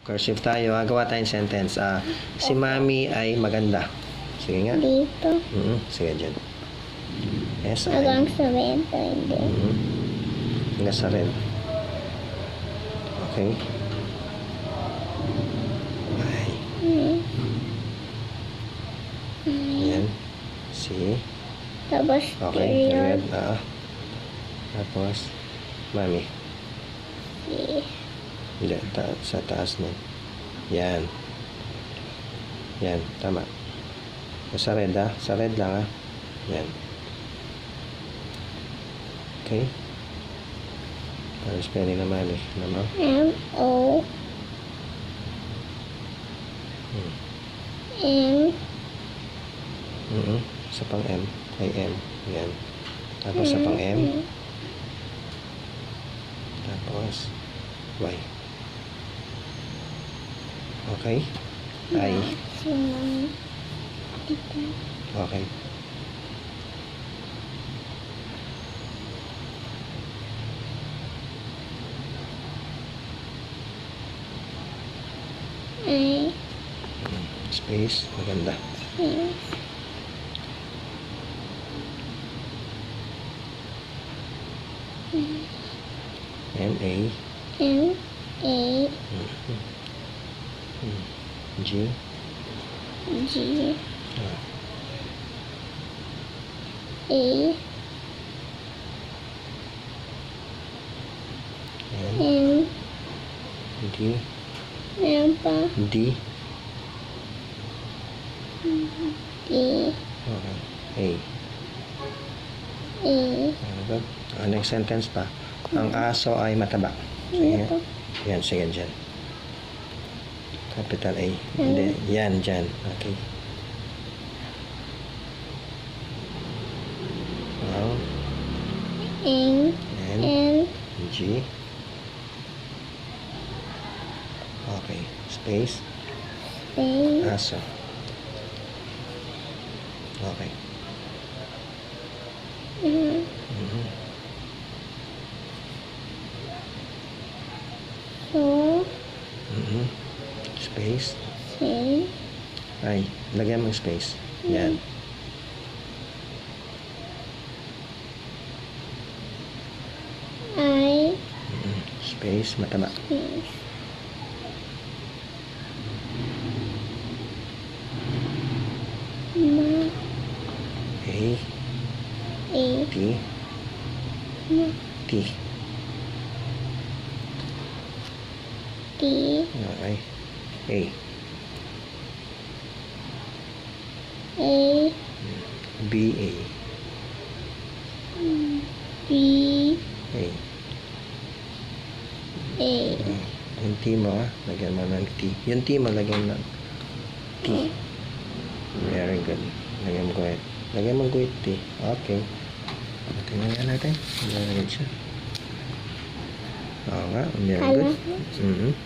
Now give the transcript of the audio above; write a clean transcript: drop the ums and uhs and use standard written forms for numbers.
Cursive tayo. Gawa tayong sentence. Si Mami ay maganda. Sige nga. Dito. Sige dyan. Yes, Hanggang sa red. Hindi. Hanggang sa red. Okay. Ay. Yan. Si. Tapos Okay. period. Red. Tapos, Mami. Si. Hindi. Sa taas nun. Yan. Yan. Tama. Sa red Sa red lang Yan. Okay. Ano spelling na Mami? Ano? M-O M Sa pang M. Ay M. Yan. Tapos sa pang M. Tapos Y. Okay? I. Si Mami. Dito. Okay. I. Space. Maganda. Si. M-A. M-A. G. G. A. M. D. Meron pa. D. E. Okay. A. A. Next sentence pa. Ang aso ay mataba. Sige. Ito. Yan, sige dyan. Capital A. Hindi. Yan, dyan. Okay. Now, N. N. N. G. Okay. Space. Space. Aso. Okay. So. Space. Si. Ay, lagyan mo space. Yan. I. Space, mataba. Space. Ma. A. A. T. Ma. T. T. Okay. A. A. B. A. B. A. A. Yung T mo, lagyan mo ng T. Yung T mo, lagyan ng T. Very good. Lagyan mo guhit. Lagyan mo guhit T. Okay. Tingnan nga natin. Lagyan siya. Oo nga. Very good.